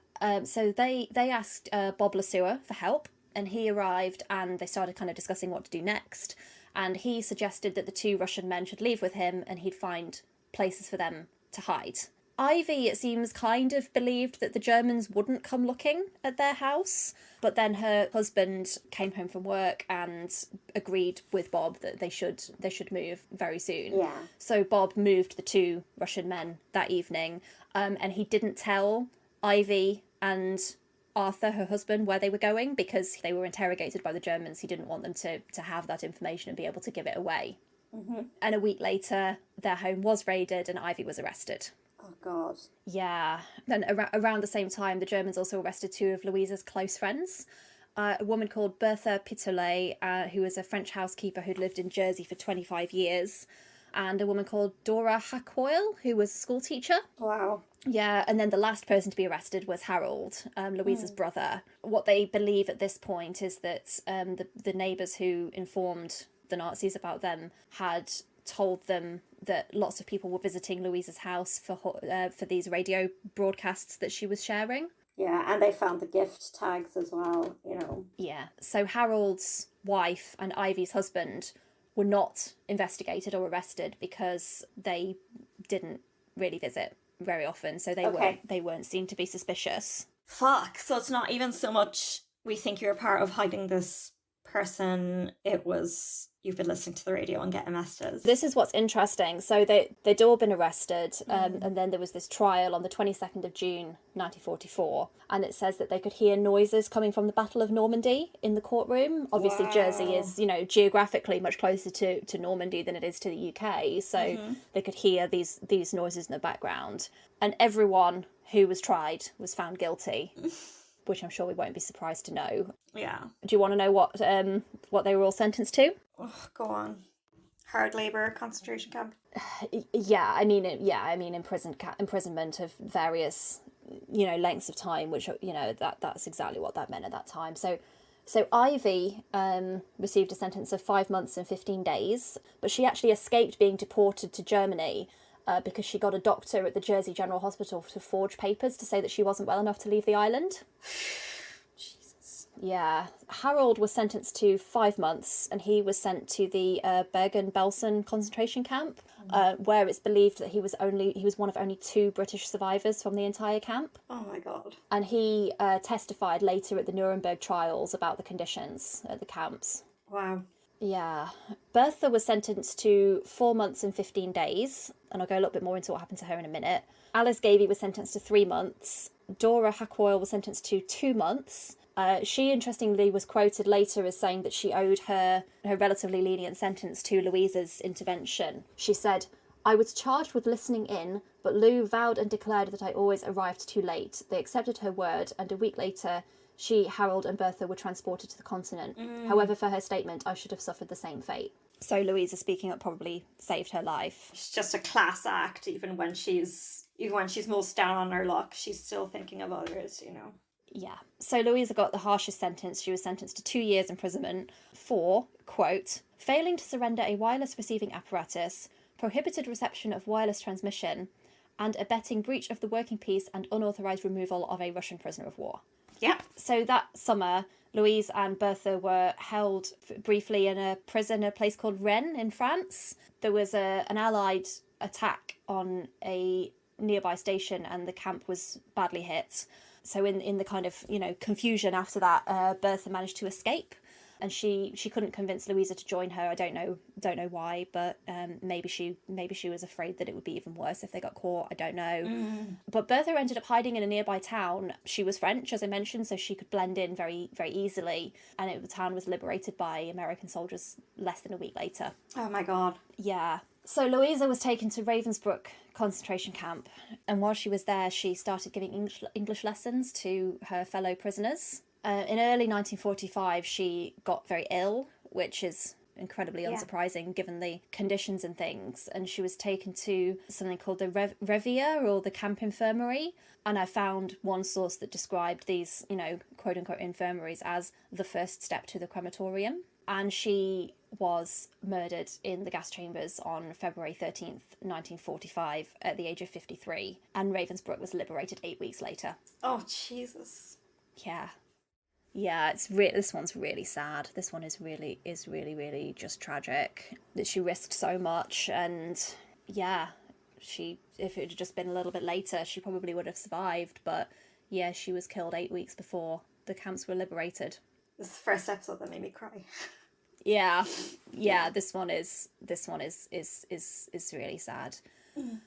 So they asked Bob Lesueur for help, and he arrived, and they started kind of discussing what to do next. And he suggested that the two Russian men should leave with him, and he'd find places for them to hide. Ivy, it seems, kind of believed that the Germans wouldn't come looking at their house, but then her husband came home from work and agreed with Bob that they should move very soon. Yeah. So Bob moved the two Russian men that evening, and he didn't tell Ivy and Arthur, her husband, where they were going, because they were interrogated by the Germans. He didn't want them to have that information and be able to give it away. And a week later, their home was raided and Ivy was arrested. Oh, God. Yeah. Then around the same time, the Germans also arrested two of Louisa's close friends. A woman called Bertha Pitolet, who was a French housekeeper who'd lived in Jersey for 25 years. And a woman called Dora Hackcoil, who was a school teacher. Wow. Yeah, and then the last person to be arrested was Harold, Louisa's brother. What they believe at this point is that the neighbours who informed the Nazis about them had told them that lots of people were visiting Louisa's house for these radio broadcasts that she was sharing. Yeah, and they found the gift tags as well, you know. Yeah, so Harold's wife and Ivy's husband were not investigated or arrested because they didn't really visit very often, so they weren't seen to be suspicious. Fuck, so it's not even so much we think you're a part of hiding this person, it was you've been listening to the radio and getting messages. This is what's interesting. So they'd all been arrested, and then there was this trial on the 22nd of June 1944, and it says that they could hear noises coming from the Battle of Normandy in the courtroom. Obviously, wow. Jersey is, geographically much closer to Normandy than it is to the UK, so they could hear these noises in the background. And everyone who was tried was found guilty. Which I'm sure we won't be surprised to know. Yeah. Do you want to know what they were all sentenced to? Oh, go on. Hard labour concentration camp. Imprisonment of various, lengths of time, which, that's exactly what that meant at that time. So Ivy received a sentence of 5 months and 15 days, but she actually escaped being deported to Germany because she got a doctor at the Jersey General Hospital to forge papers to say that she wasn't well enough to leave the island. Jesus. Yeah. Harold was sentenced to 5 months, and he was sent to the Bergen-Belsen concentration camp, where it's believed that he was one of only 2 British survivors from the entire camp. Oh my God. And he testified later at the Nuremberg trials about the conditions at the camps. Wow. Yeah. Bertha was sentenced to 4 months and 15 days, and I'll go a little bit more into what happened to her in a minute. Alice Gavey was sentenced to 3 months. Dora Hackwell was sentenced to 2 months. She, interestingly, was quoted later as saying that she owed her relatively lenient sentence to Louisa's intervention. She said, "I was charged with listening in, but Lou vowed and declared that I always arrived too late. They accepted her word, and a week later, she, Harold, and Bertha were transported to the continent. However, for her statement, I should have suffered the same fate." So Louisa speaking up probably saved her life. It's just a class act, even when she's most down on her luck, she's still thinking of others, Yeah. So Louisa got the harshest sentence. She was sentenced to 2 years imprisonment for, quote, "failing to surrender a wireless receiving apparatus, prohibited reception of wireless transmission, and abetting breach of the working peace and unauthorised removal of a Russian prisoner of war." Yeah. So that summer, Louise and Bertha were held briefly in a prison, a place called Rennes in France. There was an Allied attack on a nearby station, and the camp was badly hit. So in the kind of, confusion after that, Bertha managed to escape, and she couldn't convince Louisa to join her. I don't know why, but maybe she was afraid that it would be even worse if they got caught. I don't know. But Bertha ended up hiding in a nearby town. She was French, as I mentioned, so she could blend in very, very easily. And the town was liberated by American soldiers less than a week later. Oh my God. Yeah. So Louisa was taken to Ravensbrück concentration camp, and while she was there, she started giving English lessons to her fellow prisoners. In early 1945, she got very ill, which is incredibly unsurprising given the conditions and things, and she was taken to something called the Revier, or the camp infirmary, and I found one source that described these, quote-unquote infirmaries as the first step to the crematorium. And she was murdered in the gas chambers on February 13th, 1945, at the age of 53. And Ravensbrück was liberated 8 weeks later. Oh, Jesus. Yeah. Yeah, this one's really sad. This one is really, really just tragic. That she risked so much, and yeah, if it had just been a little bit later, she probably would have survived. But yeah, she was killed 8 weeks before the camps were liberated. This is the first episode that made me cry. Yeah. This one is really sad. Do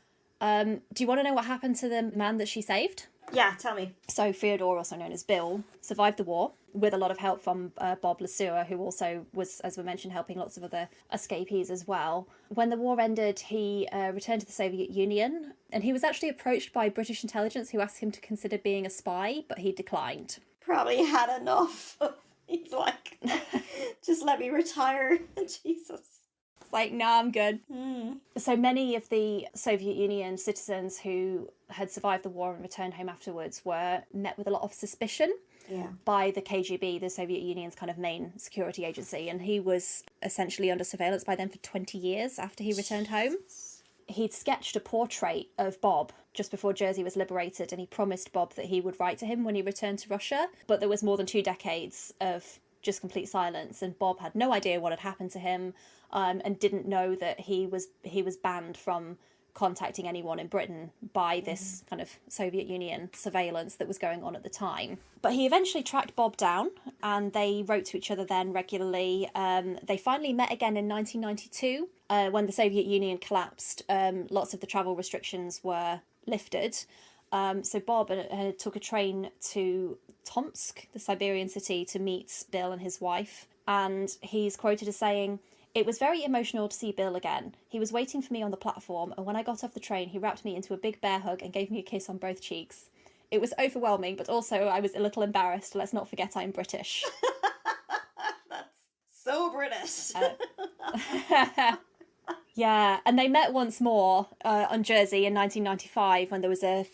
you want to know what happened to the man that she saved? Yeah, tell me. So Theodore, also known as Bill, survived the war with a lot of help from Bob Lesueur, who also was, as we mentioned, helping lots of other escapees as well. When the war ended, he returned to the Soviet Union, and he was actually approached by British intelligence, who asked him to consider being a spy, but he declined. Probably had enough. He's like, just let me retire. Jesus. Like, nah, I'm good. So many of the Soviet Union citizens who had survived the war and returned home afterwards were met with a lot of suspicion by the KGB, the Soviet Union's kind of main security agency, and he was essentially under surveillance by them for 20 years after he returned home. He'd sketched a portrait of Bob just before Jersey was liberated, and he promised Bob that he would write to him when he returned to Russia, but there was more than 2 decades of just complete silence, and Bob had no idea what had happened to him, and didn't know that he was banned from contacting anyone in Britain by this kind of Soviet Union surveillance that was going on at the time. But he eventually tracked Bob down, and they wrote to each other then regularly. They finally met again in 1992 when the Soviet Union collapsed. Lots of the travel restrictions were lifted. So Bob took a train to Tomsk, the Siberian city, to meet Bill and his wife. And he's quoted as saying, "It was very emotional to see Bill again. He was waiting for me on the platform, and when I got off the train, he wrapped me into a big bear hug and gave me a kiss on both cheeks. It was overwhelming, but also I was a little embarrassed. Let's not forget I'm British." That's so British. Yeah, and they met once more on Jersey in 1995 when there was a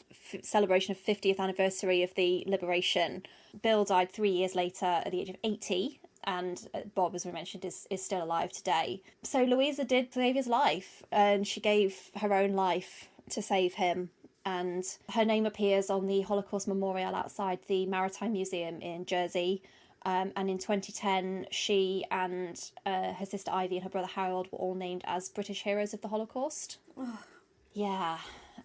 celebration of 50th anniversary of the liberation. Bill died 3 years later at the age of 80, and Bob, as we mentioned, is still alive today. So Louisa did save his life, and she gave her own life to save him. And her name appears on the Holocaust Memorial outside the Maritime Museum in Jersey. And in 2010, she and her sister Ivy and her brother Harold were all named as British Heroes of the Holocaust. Yeah.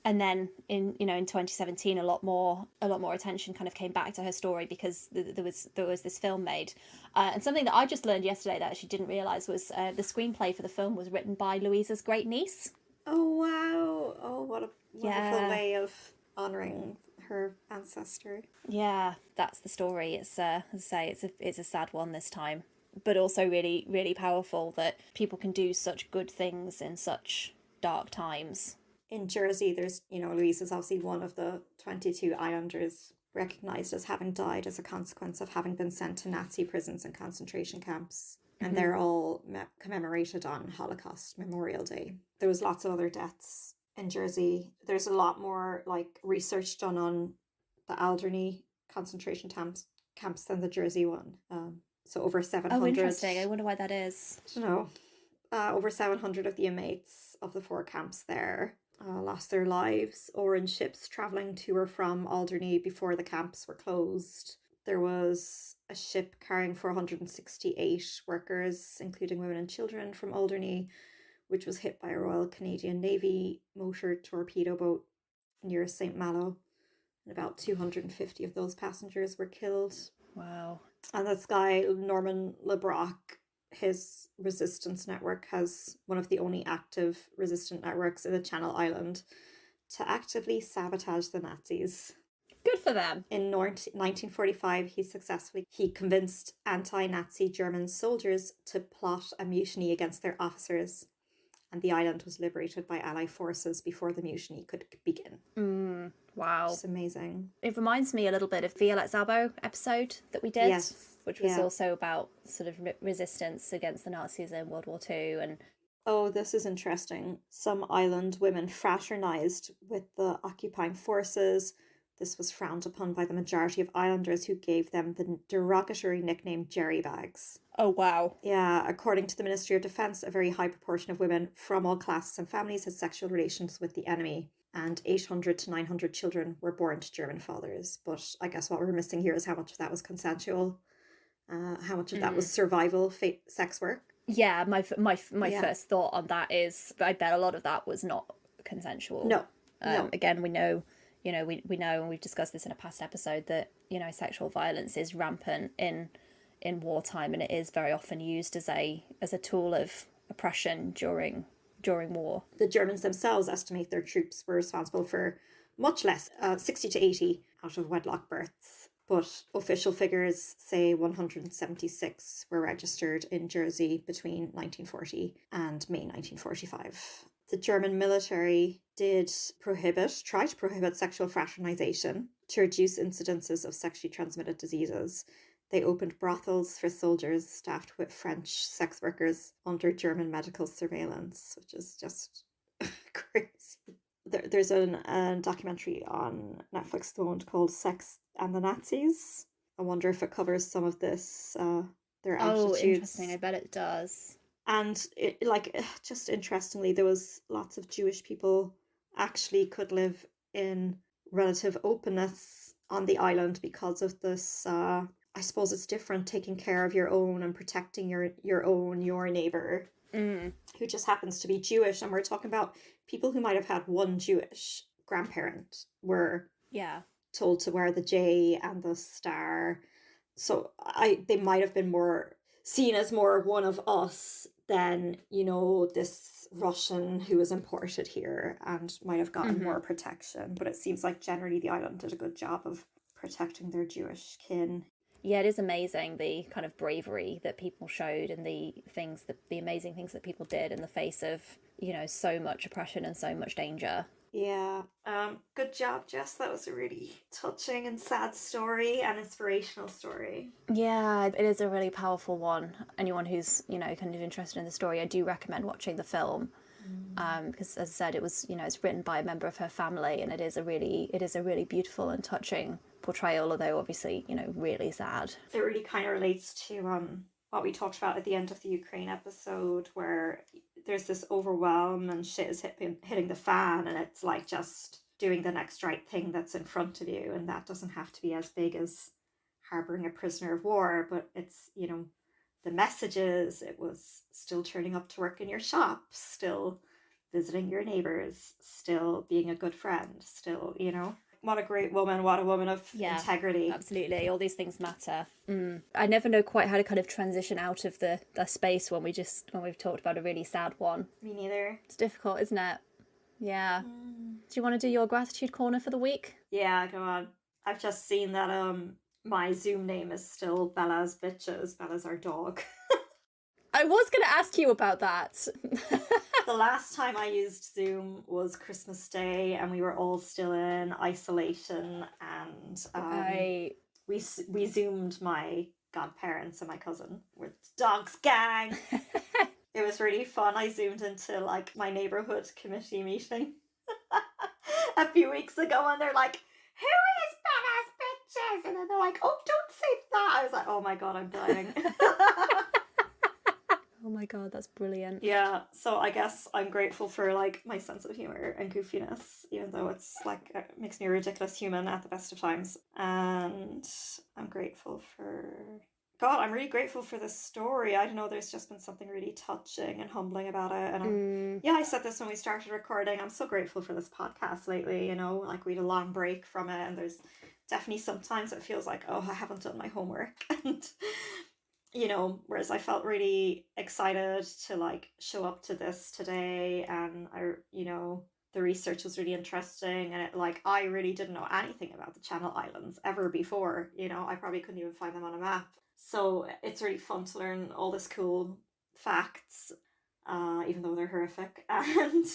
And then in 2017, a lot more attention kind of came back to her story because there was this film made, and something that I just learned yesterday that I actually didn't realize was the screenplay for the film was written by Louisa's great niece. Oh wow! Oh, what a wonderful Yeah. way of honouring her ancestry. Yeah, that's the story. It's as I say, it's a sad one this time, but also really really powerful that people can do such good things in such dark times. In Jersey, there's, Louise is obviously one of the 22 islanders recognised as having died as a consequence of having been sent to Nazi prisons and concentration camps. And they're all commemorated on Holocaust Memorial Day. There was lots of other deaths in Jersey. There's a lot more research done on the Alderney concentration camps than the Jersey one. So over 700. Oh, interesting. I wonder why that is. I don't know. Over 700 of the inmates of the 4 camps there lost their lives or in ships travelling to or from Alderney before the camps were closed. There was a ship carrying 468 workers, including women and children, from Alderney, which was hit by a Royal Canadian Navy motor torpedo boat near St. Malo. And about 250 of those passengers were killed. Wow. And this guy, Norman LeBrock, his resistance network has one of the only active resistant networks in the Channel Island to actively sabotage the Nazis. Good for them. In 1945, he convinced anti-Nazi German soldiers to plot a mutiny against their officers, and the island was liberated by Allied forces before the mutiny could begin. Wow. It's amazing. It reminds me a little bit of Violet Szabo episode that we did, Yes, which was also about sort of resistance against the Nazis in World War II. And oh, this is interesting. Some island women fraternized with the occupying forces. This was frowned upon by the majority of islanders, who gave them the derogatory nickname Jerry Bags. oh wow. Yeah, according to the Ministry of Defence, a very high proportion of women from all classes and families had sexual relations with the enemy, and 800 to 900 children were born to German fathers. But I guess what we're missing here is how much of that was consensual, how much of that was survival sex work. Yeah, my first thought on that is I bet a lot of that was not consensual. No. Again, we know, we know, and we've discussed this in a past episode, that, sexual violence is rampant in wartime, and it is very often used as a tool of oppression during war. The Germans themselves estimate their troops were responsible for much less, 60 to 80 out of wedlock births. But official figures say 176 were registered in Jersey between 1940 and May 1945. The German military try to prohibit sexual fraternization to reduce incidences of sexually transmitted diseases. They opened brothels for soldiers staffed with French sex workers under German medical surveillance, which is just crazy. There's a documentary on Netflix at the moment called Sex and the Nazis. I wonder if it covers some of this, their attitudes. Oh, interesting. I bet it does. And just interestingly, there was lots of Jewish people actually could live in relative openness on the island because of this. I suppose it's different taking care of your own and protecting your neighbor who just happens to be Jewish. And we're talking about people who might have had one Jewish grandparent were told to wear the J and the star. So they might have been more seen as more one of us than, this Russian who was imported here and might have gotten more protection. But it seems like generally the island did a good job of protecting their Jewish kin. Yeah, it is amazing the kind of bravery that people showed and the amazing things that people did in the face of, so much oppression and so much danger. Yeah. Good job, Jess. That was a really touching and sad story and inspirational story. Yeah, it is a really powerful one. Anyone who's, kind of interested in the story, I do recommend watching the film. Because as I said, it was, you know, it's written by a member of her family, and it is a really beautiful and touching portrayal, although obviously, you know, really sad. It really kind of relates to what we talked about at the end of the Ukraine episode, where there's this overwhelm and shit is hitting the fan, and it's like just doing the next right thing that's in front of you, and that doesn't have to be as big as harbouring a prisoner of war, but it's, you know, the messages. It was still turning up to work in your shop, still visiting your neighbours, still being a good friend, still, you know. What a great woman, what a woman of integrity. Absolutely, all these things matter. I never know quite how to kind of transition out of the space when we've talked about a really sad one. Me neither. It's difficult, isn't it? Yeah. Do you want to do your gratitude corner for the week? Yeah, go on. I've just seen that my Zoom name is still Bella's Bitches. Bella's our dog. I was going to ask you about that. The last time I used Zoom was Christmas Day, and we were all still in isolation, and we Zoomed my godparents and my cousin with Dogs Gang. It was really fun. I Zoomed into like my neighborhood committee meeting a few weeks ago, and they're like, "Who is Bella's Bitches?" And then they're like, "Oh, don't say that." I was like, "Oh my god, I'm dying." Oh my god, that's brilliant. Yeah, so I guess I'm grateful for like my sense of humor and goofiness, even though it's like it makes me a ridiculous human at the best of times. And I'm grateful for God, I'm really grateful for this story. I don't know, there's just been something really touching and humbling about it. And yeah, I said this when we started recording. I'm so grateful for this podcast lately, you know, like we had a long break from it, and there's definitely sometimes it feels like, oh, I haven't done my homework. And you know, whereas I felt really excited to like show up to this today, and you know, the research was really interesting, and it like I really didn't know anything about the Channel Islands ever before, you know, I probably couldn't even find them on a map. So it's really fun to learn all this cool facts, even though they're horrific. And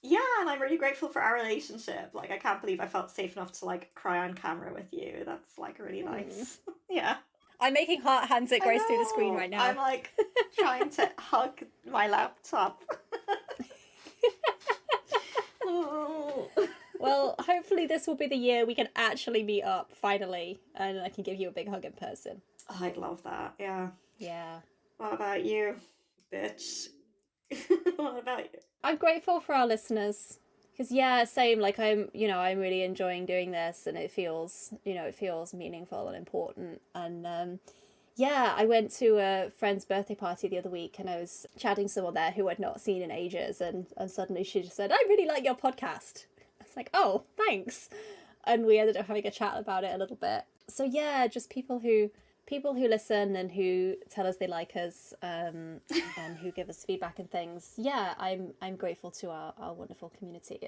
yeah, and I'm really grateful for our relationship. Like I can't believe I felt safe enough to like cry on camera with you. That's like really nice. Yeah. I'm making heart hands at Grace through the screen right now. I'm like trying to hug my laptop. Well, hopefully this will be the year we can actually meet up finally, and I can give you a big hug in person. Oh, I'd love that. Yeah. Yeah. What about you, bitch? What about you? I'm grateful for our listeners. Because yeah, same, like I'm really enjoying doing this, and it feels meaningful and important. And yeah, I went to a friend's birthday party the other week, and I was chatting to someone there who I'd not seen in ages, and suddenly she just said, "I really like your podcast." I was like, "Oh, thanks." And we ended up having a chat about it a little bit. So yeah, just people who listen and who tell us they like us, and who give us feedback and things. Yeah, I'm grateful to our wonderful community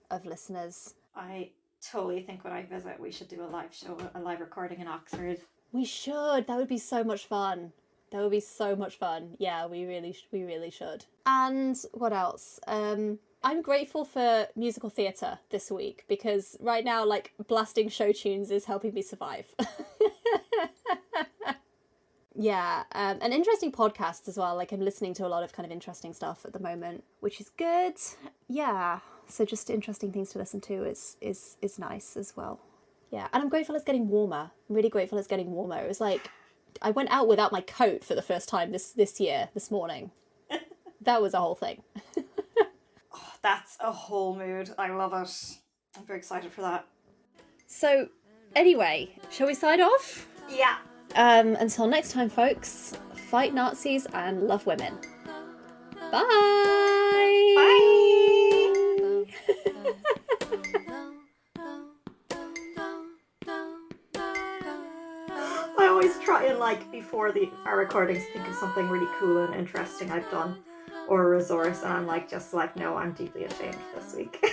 of listeners. I totally think when I visit we should do a live show, a live recording in Oxford. We should. That would be so much fun. Yeah, we really should. And what else? I'm grateful for musical theatre this week, because right now, like, blasting show tunes is helping me survive. Yeah, and interesting podcasts as well. Like, I'm listening to a lot of kind of interesting stuff at the moment, which is good. Yeah, so just interesting things to listen to is nice as well. Yeah, and I'm grateful it's getting warmer. I'm really grateful it's getting warmer. It was like, I went out without my coat for the first time this morning. That was a whole thing. Oh, that's a whole mood. I love it. I'm very excited for that. So, anyway, shall we sign off? Yeah. Until next time, folks, fight Nazis and love women. Bye! Bye! I always try and, like, before our recordings, think of something really cool and interesting I've done, or a resource, and I'm like, just like, no, I'm deeply ashamed this week.